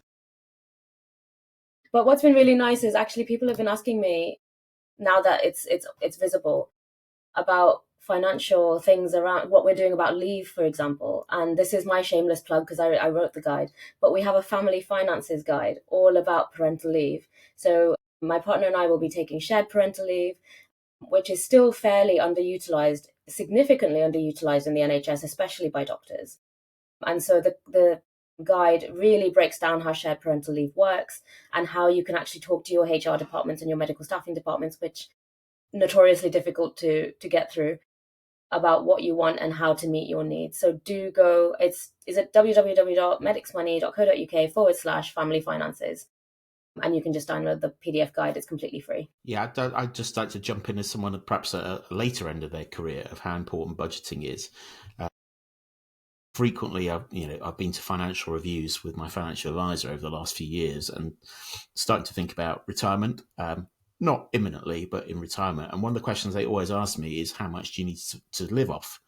But what's been really nice is actually people have been asking me, now that it's visible, about financial things around what we're doing about leave, for example. And this is my shameless plug because I wrote the guide, but we have a family finances guide all about parental leave. So my partner and I will be taking shared parental leave, which is still fairly underutilized, significantly underutilized in the NHS, especially by doctors. And so the guide really breaks down how shared parental leave works and how you can actually talk to your HR departments and your medical staffing departments, which notoriously difficult to get through, about what you want and how to meet your needs. So do go, is it www.medicsmoney.co.uk/family finances. And you can just download the PDF guide. It's completely free. Yeah, I'd just like to jump in as someone at perhaps a later end of their career of how important budgeting is. Frequently, I've been to financial reviews with my financial advisor over the last few years and starting to think about retirement. Not imminently, but in retirement. And one of the questions they always ask me is, how much do you need to live off?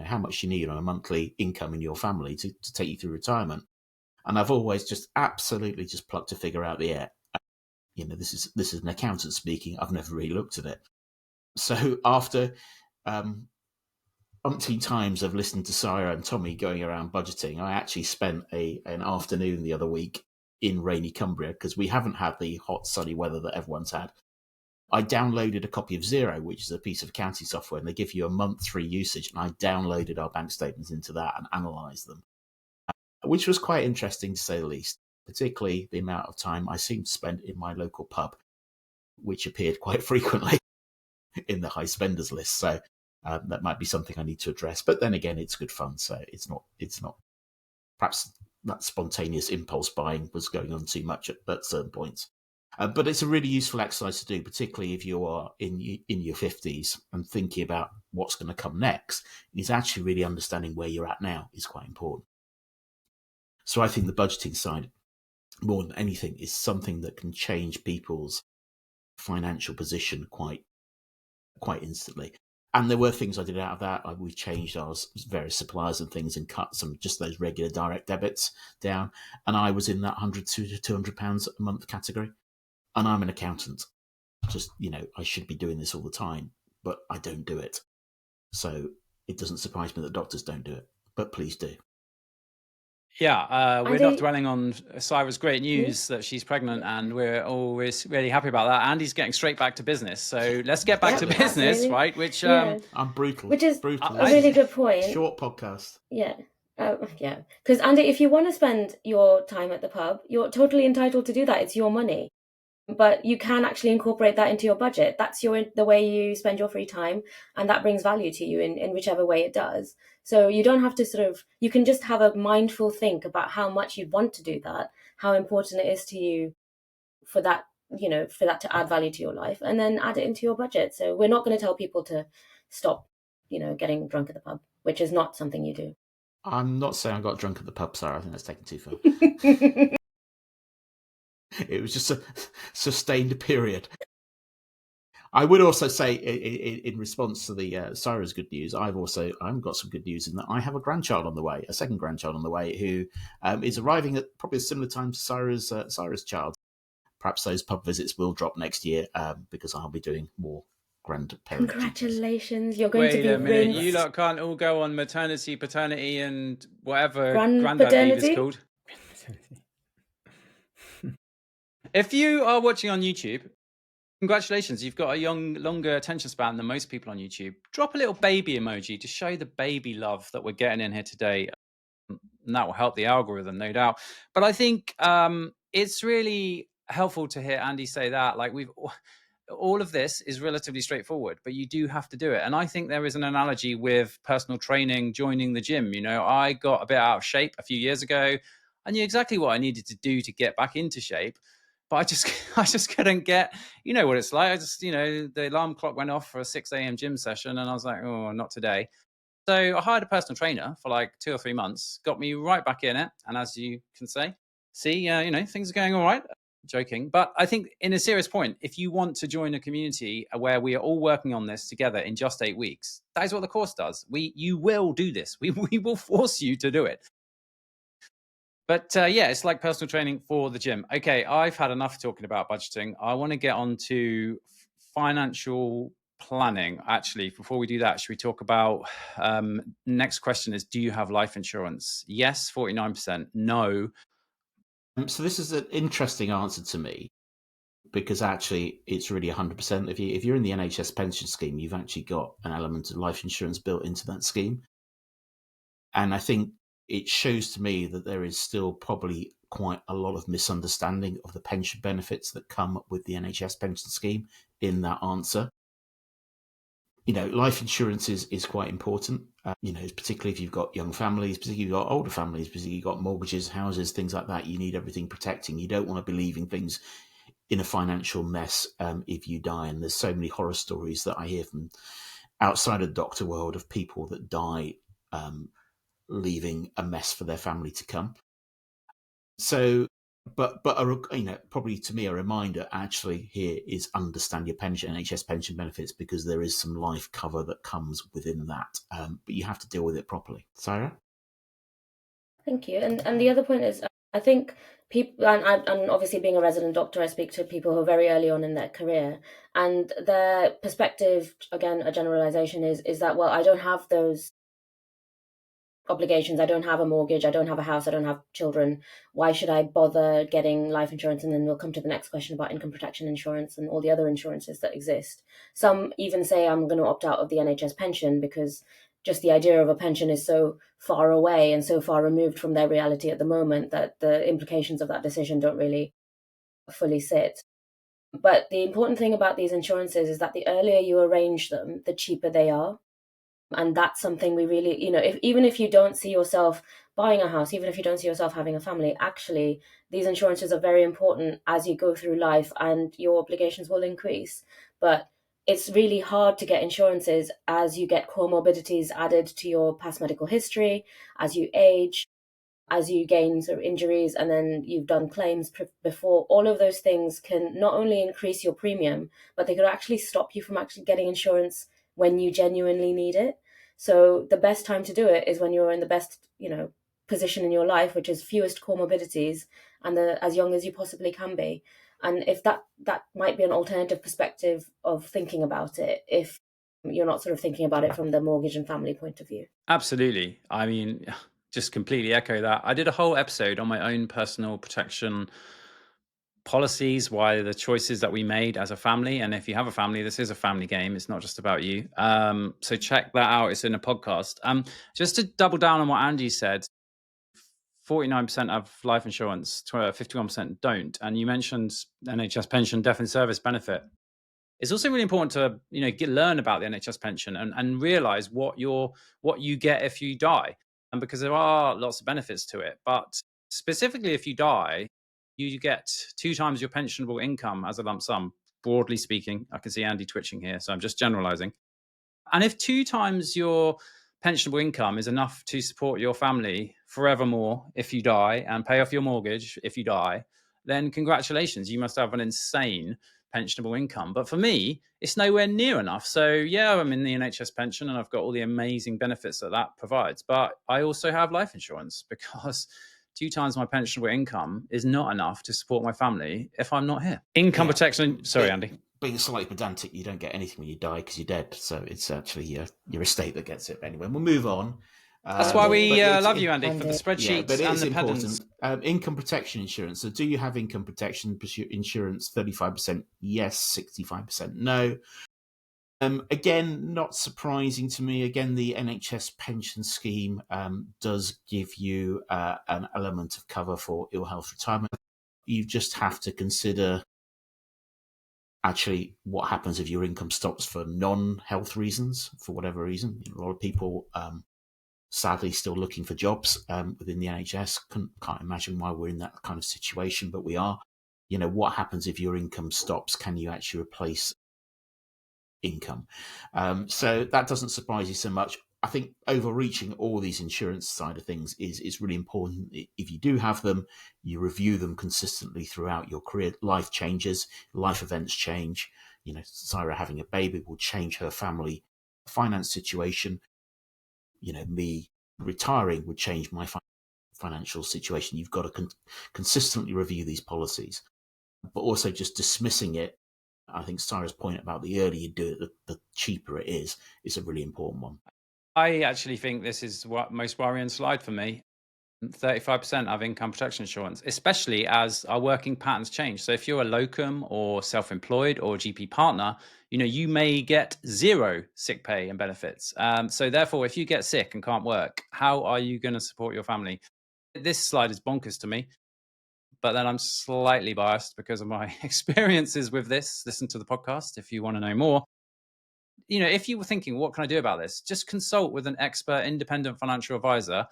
How much you need on a monthly income in your family to take you through retirement? And I've always just absolutely just plucked a figure out the air. This is an accountant speaking. I've never really looked at it. So after umpteen times of listening to Syra and Tommy going around budgeting, I actually spent an afternoon the other week in rainy Cumbria, because we haven't had the hot sunny weather that everyone's had. I downloaded a copy of Xero, which is a piece of accounting software, and they give you a month free usage. And I downloaded our bank statements into that and analysed them, which was quite interesting to say the least, particularly the amount of time I seemed to spend in my local pub, which appeared quite frequently in the high spenders list. So that might be something I need to address. But then again, it's good fun. So it's not perhaps that spontaneous impulse buying was going on too much at certain points. But it's a really useful exercise to do, particularly if you are in your 50s and thinking about what's going to come next. Is actually really understanding where you're at now is quite important. So I think the budgeting side, more than anything, is something that can change people's financial position quite instantly. And there were things I did out of that. We changed our various suppliers and things and cut some just those regular direct debits down. And I was in that £100 to £200 a month category. And I'm an accountant. Just, I should be doing this all the time, but I don't do it. So it doesn't surprise me that doctors don't do it, but please do. Yeah, we're not dwelling on Syra's great news that she's pregnant, and we're always really happy about that. Andy's getting straight back to business, so let's get back to business, absolutely. right? Which I'm brutal. Which is brutal. a really good point. Short podcast. Yeah. Yeah. Because Andy, if you want to spend your time at the pub, you're totally entitled to do that. It's your money. But you can actually incorporate that into your budget. That's the way you spend your free time, and that brings value to you in whichever way it does. So you don't have to you can just have a mindful think about how much you want to do that, how important it is to you for that to add value to your life, and then add it into your budget. So we're not going to tell people to stop, getting drunk at the pub, which is not something you do. I'm not saying I got drunk at the pub, Sarah. I think that's taken too far. It was just a sustained period. I would also say, in response to the Sarah's good news, I've got some good news in that I have a grandchild on the way, a second grandchild on the way, who is arriving at probably a similar time to Sarah's child. Perhaps those pub visits will drop next year because I'll be doing more grandparent duties. Congratulations, you're going to Wait be a minute, rinsed. you lot can't all go on maternity, paternity, and whatever Grand granddad leave is paternity? called. If you are watching on YouTube, congratulations, you've got a longer attention span than most people on YouTube. Drop a little baby emoji to show the baby love that we're getting in here today. And that will help the algorithm, no doubt. But I think it's really helpful to hear Andy say that. Like, all of this is relatively straightforward, but you do have to do it. And I think there is an analogy with personal training, joining the gym. You know, I got a bit out of shape a few years ago. I knew exactly what I needed to do to get back into shape, but I just couldn't get, you know what it's like. The alarm clock went off for a 6 a.m. gym session and I was like, oh, not today. So I hired a personal trainer for like 2 or 3 months, got me right back in it. And as you can see, things are going all right. Joking. But I think in a serious point, if you want to join a community where we are all working on this together in just 8 weeks, that is what the course does. You will do this. We will force you to do it. But it's like personal training for the gym. Okay, I've had enough talking about budgeting. I want to get on to financial planning. Actually, before we do that, should we talk about next question is, do you have life insurance? Yes, 49%. No. So this is an interesting answer to me, because actually it's really 100%. If you're in the NHS pension scheme, you've actually got an element of life insurance built into that scheme. And I think it shows to me that there is still probably quite a lot of misunderstanding of the pension benefits that come with the NHS pension scheme in that answer. Life insurance is quite important, particularly if you've got young families, particularly if you've got older families, particularly you've got mortgages, houses, things like that. You need everything protecting. You don't want to be leaving things in a financial mess if you die. And there's so many horror stories that I hear from outside of the doctor world of people that die leaving a mess for their family to come. So, but probably to me, a reminder actually here is understand your pension, NHS pension benefits, because there is some life cover that comes within that. But you have to deal with it properly. Sarah? Thank you. And the other point is, I think people, and obviously being a resident doctor, I speak to people who are very early on in their career, and their perspective, again, a generalization is that, well, I don't have those obligations. I don't have a mortgage. I don't have a house. I don't have children. Why should I bother getting life insurance? And then we'll come to the next question about income protection insurance and all the other insurances that exist. Some even say I'm going to opt out of the NHS pension because just the idea of a pension is so far away and so far removed from their reality at the moment that the implications of that decision don't really fully sit. But the important thing about these insurances is that the earlier you arrange them, the cheaper they are. And that's something we really, even if you don't see yourself buying a house, even if you don't see yourself having a family, actually, these insurances are very important as you go through life and your obligations will increase. But it's really hard to get insurances as you get comorbidities added to your past medical history, as you age, as you gain sort of injuries, and then you've done claims before. All of those things can not only increase your premium, but they could actually stop you from actually getting insurance when you genuinely need it. So the best time to do it is when you're in the best, position in your life, which is fewest comorbidities and as young as you possibly can be. And if that might be an alternative perspective of thinking about it, if you're not sort of thinking about it from the mortgage and family point of view. Absolutely. I mean, just completely echo that. I did a whole episode on my own personal protection policies, why the choices that we made as a family. And if you have a family, this is a family game. It's not just about you. So check that out. It's in a podcast. Just to double down on what Andy said, 49% have life insurance, 51% don't. And you mentioned NHS pension, death in service benefit. It's also really important to learn about the NHS pension and realize what you get if you die, and because there are lots of benefits to it. But specifically, if you die, you get 2 times your pensionable income as a lump sum. Broadly speaking, I can see Andy twitching here, so I'm just generalizing. And if 2 times your pensionable income is enough to support your family forevermore if you die and pay off your mortgage if you die, then congratulations, you must have an insane pensionable income. But for me, it's nowhere near enough. So yeah, I'm in the NHS pension and I've got all the amazing benefits that provides. But I also have life insurance because 2 times my pensionable income is not enough to support my family if I'm not here. Income protection. Sorry, Andy. Being slightly pedantic, you don't get anything when you die because you're dead. So it's actually your estate that gets it. Anyway, we'll move on. That's why we love you, Andy, for the spreadsheets but it and is the important. pedants. Income protection insurance. So do you have income protection insurance? 35% yes, 65% no. Again, not surprising to me. Again, the NHS pension scheme does give you an element of cover for ill health retirement. You just have to consider actually what happens if your income stops for non-health reasons, for whatever reason. A lot of people sadly still looking for jobs within the NHS. Can't imagine why we're in that kind of situation, but we are. What happens if your income stops? Can you actually replace income? So that doesn't surprise you so much. I think overreaching all these insurance side of things is really important. If you do have them, you review them consistently throughout your career. Life changes, life events change. Sarah having a baby will change her family finance situation. Me retiring would change my financial situation. You've got to consistently review these policies, but also just dismissing it. I think Sarah's point about the earlier you do it, the cheaper it is a really important one. I actually think this is what most worrying slide for me. 35% have income protection insurance, especially as our working patterns change. So if you're a locum or self-employed or GP partner, you may get 0 sick pay and benefits. So therefore, if you get sick and can't work, how are you going to support your family? This slide is bonkers to me, but then I'm slightly biased because of my experiences with this. Listen to the podcast if you want to know more. If you were thinking, what can I do about this? Just consult with an expert independent financial advisor.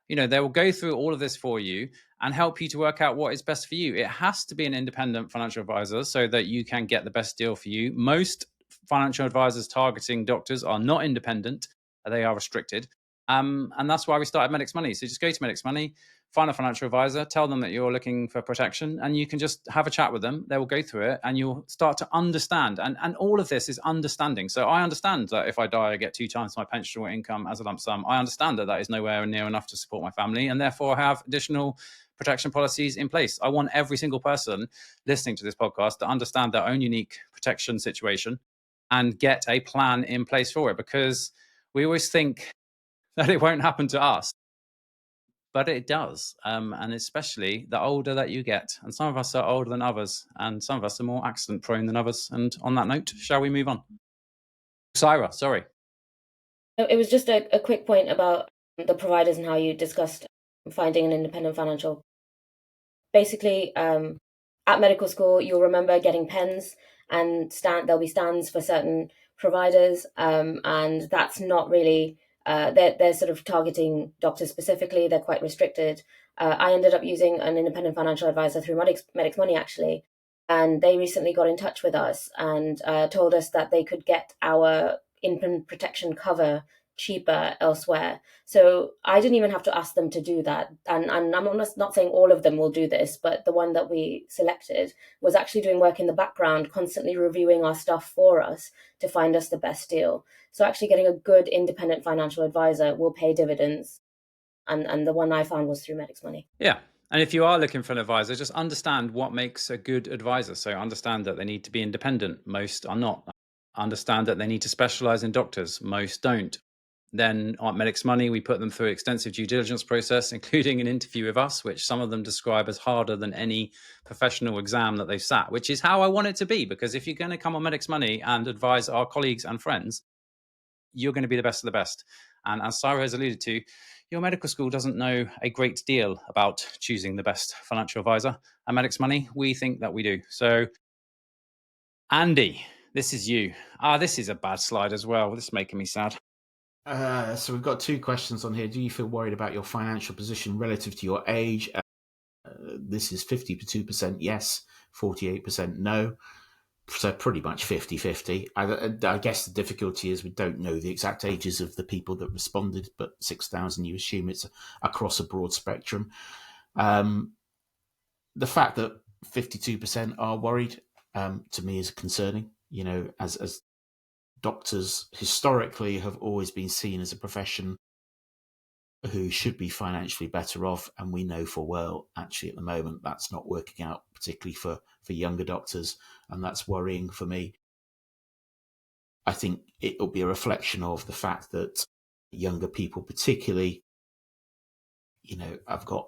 They will go through all of this for you and help you to work out what is best for you. It has to be an independent financial advisor so that you can get the best deal for you. Most financial advisors targeting doctors are not independent. They are restricted. And that's why we started MedicsMoney. So just go to MedicsMoney, find a financial advisor, tell them that you're looking for protection, and you can just have a chat with them. They will go through it and you'll start to understand. And all of this is understanding. So I understand that if I die, I get 2 times my pensionable income as a lump sum. I understand that is nowhere near enough to support my family, and therefore I have additional protection policies in place. I want every single person listening to this podcast to understand their own unique protection situation and get a plan in place for it, because we always think that it won't happen to us, but it does. And especially the older that you get. And some of us are older than others, and some of us are more accident prone than others. And on that note, shall we move on? Sarah, sorry. It was just a quick point about the providers and how you discussed finding an independent financial. Basically, at medical school, you'll remember getting pens, and there'll be stands for certain providers, and that's not really. They're sort of targeting doctors specifically. They're quite restricted. I ended up using an independent financial advisor through MedicsMoney, actually, and they recently got in touch with us and told us that they could get our infant protection cover cheaper elsewhere. So I didn't even have to ask them to do that. And I'm not saying all of them will do this, but the one that we selected was actually doing work in the background, constantly reviewing our stuff for us to find us the best deal. So actually getting a good independent financial advisor will pay dividends. And the one I found was through MedicsMoney. Yeah. And if you are looking for an advisor, just understand what makes a good advisor. So understand that they need to be independent. Most are not. Understand that they need to specialize in doctors. Most don't. Then at MedicsMoney, we put them through an extensive due diligence process, including an interview with us, which some of them describe as harder than any professional exam that they've sat, which is how I want it to be. Because if you're going to come on MedicsMoney and advise our colleagues and friends, you're going to be the best of the best. And as Sarah has alluded to, your medical school doesn't know a great deal about choosing the best financial advisor. At MedicsMoney, we think that we do. So, Andy, this is you. This is a bad slide as well. This is making me sad. So we've got 2 questions on here. Do you feel worried about your financial position relative to your age? This is 52% yes, 48% no. So pretty much 50-50. I guess the difficulty is we don't know the exact ages of the people that responded, but 6,000, you assume it's across a broad spectrum. The fact that 52% are worried, to me is concerning. As doctors historically have always been seen as a profession who should be financially better off, and we know full well actually at the moment that's not working out, particularly for younger doctors, and that's worrying for me. I think it'll be a reflection of the fact that younger people particularly, have got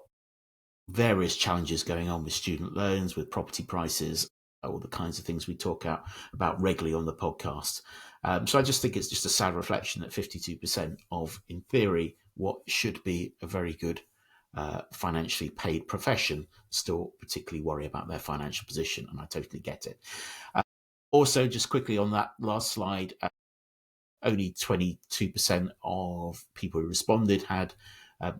various challenges going on with student loans, with property prices, all the kinds of things we talk about regularly on the podcast. So I just think it's just a sad reflection that 52% of, in theory, what should be a very good financially paid profession still particularly worry about their financial position, and I totally get it. Also, just quickly on that last slide, only 22% of people who responded had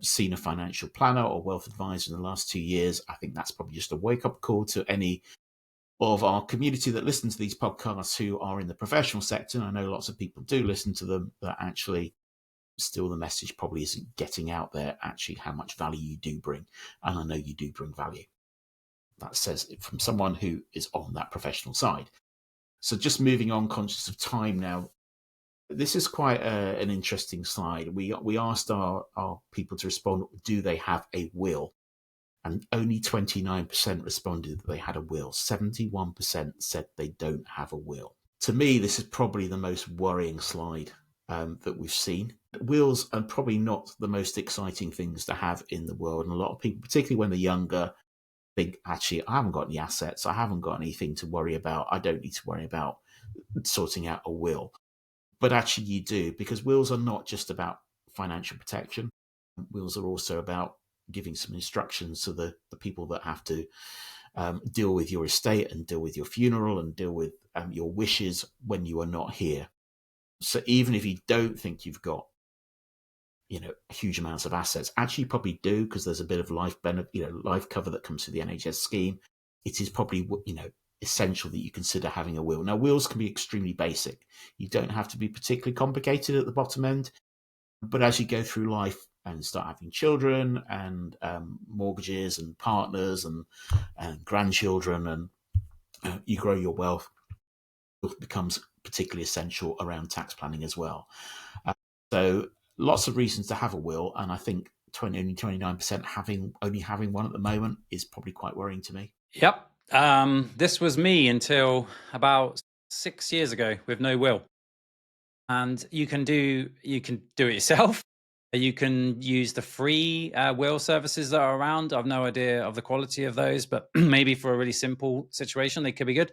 seen a financial planner or wealth advisor in the last 2 years. I think that's probably just a wake-up call to any of our community that listen to these podcasts who are in the professional sector. And I know lots of people do listen to them, that actually still the message probably isn't getting out there actually how much value you do bring. And I know you do bring value. That says it from someone who is on that professional side. So just moving on, conscious of time now, this is quite an interesting slide. We asked our people to respond, do they have a will? And only 29% responded that they had a will. 71% said they don't have a will. To me, this is probably the most worrying slide that we've seen. Wills are probably not the most exciting things to have in the world. And a lot of people, particularly when they're younger, think, actually, I haven't got any assets. I haven't got anything to worry about. I don't need to worry about sorting out a will. But actually you do, because wills are not just about financial protection. Wills are also about giving some instructions to the people that have to deal with your estate and deal with your funeral and deal with your wishes when you are not here. So even if you don't think you've got, huge amounts of assets, actually you probably do, because there's a bit of life benefit, life cover that comes through the NHS scheme. It is probably, essential that you consider having a will. Now, wills can be extremely basic. You don't have to be particularly complicated at the bottom end, but as you go through life and start having children and mortgages and partners and grandchildren, and you grow your wealth, it becomes particularly essential around tax planning as well. So lots of reasons to have a will, and I think only 29% only having one at the moment is probably quite worrying to me. Yep. This was me until about 6 years ago with no will. And you can do it yourself. You can use the free will services that are around. I've no idea of the quality of those, but maybe for a really simple situation, they could be good.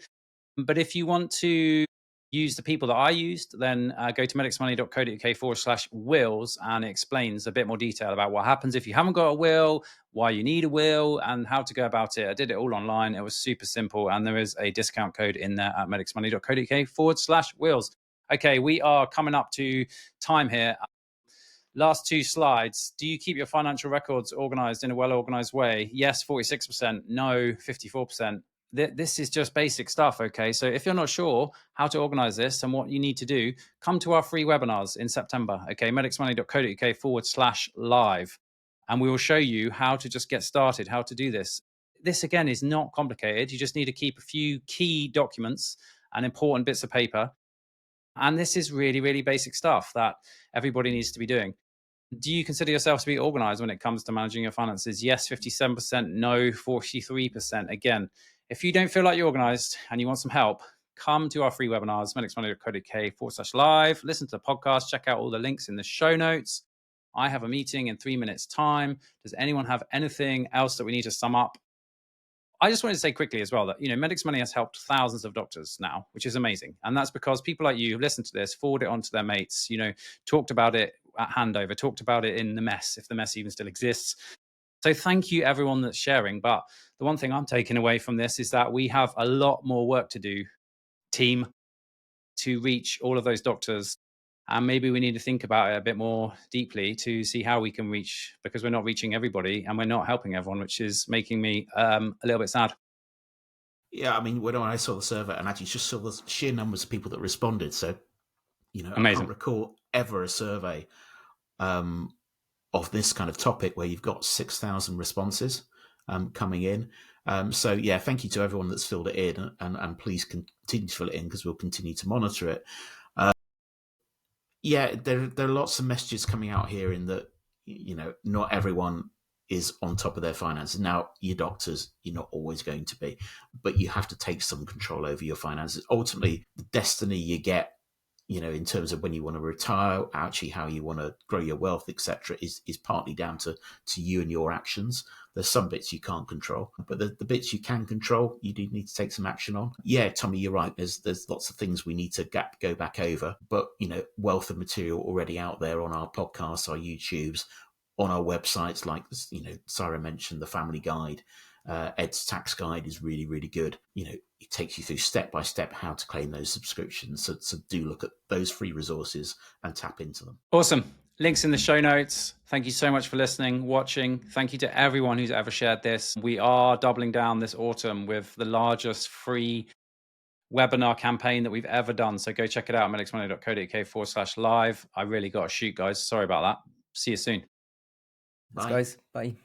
But if you want to use the people that I used, then go to medicsmoney.co.uk/wills, and it explains a bit more detail about what happens if you haven't got a will, why you need a will, and how to go about it. I did it all online. It was super simple, and there is a discount code in there at medicsmoney.co.uk/wills. Okay, we are coming up to time here. Last two slides. Do you keep your financial records organized in a well-organized way? Yes, 46%. No, 54%. This is just basic stuff, okay? So if you're not sure how to organize this and what you need to do, come to our free webinars in September, okay? medicsmoney.co.uk/live. And we will show you how to just get started, how to do this. This, again, is not complicated. You just need to keep a few key documents and important bits of paper. And this is really, really basic stuff that everybody needs to be doing. Do you consider yourself to be organized when it comes to managing your finances? Yes, 57%. No, 43%. Again, if you don't feel like you're organized and you want some help, come to our free webinars, medicsmoney.co.uk/live. Listen to the podcast. Check out all the links in the show notes. I have a meeting in 3 minutes' time. Does anyone have anything else that we need to sum up? I just wanted to say quickly as well that, MedicsMoney has helped thousands of doctors now, which is amazing. And that's because people like you who listen to this, forward it on to their mates, talked about it at handover, talked about it in the mess, if the mess even still exists. So thank you, everyone that's sharing. But the one thing I'm taking away from this is that we have a lot more work to do, team, to reach all of those doctors. And maybe we need to think about it a bit more deeply to see how we can reach, because we're not reaching everybody and we're not helping everyone, which is making me a little bit sad. Yeah, I mean, when I saw the survey and actually just saw the sheer numbers of people that responded, so, I Amazing. can't recall ever a survey of this kind of topic where you've got 6,000 responses coming in. So yeah, thank you to everyone that's filled it in, and please continue to fill it in because we'll continue to monitor it. Yeah, there are lots of messages coming out here in that, not everyone is on top of their finances. Now, your doctors, you're not always going to be, but you have to take some control over your finances. Ultimately, the destiny you get, in terms of when you want to retire, actually how you want to grow your wealth, etc., is partly down to you and your actions. There's some bits you can't control, but the bits you can control, you do need to take some action on. Yeah, Tommy, you're right. There's lots of things we need to go back over, but wealth of material already out there on our podcasts, our YouTubes, on our websites, like Sarah mentioned, the Family Guide. Ed's tax guide is really, really good. It takes you through step by step how to claim those subscriptions. So do look at those free resources and tap into them. Awesome. Links in the show notes. Thank you so much for listening, watching. Thank you to everyone who's ever shared this. We are doubling down this autumn with the largest free webinar campaign that we've ever done. So go check it out, medicsmoney.co.uk/live. I really got to shoot, guys. Sorry about that. See you soon. Thanks, guys. Bye.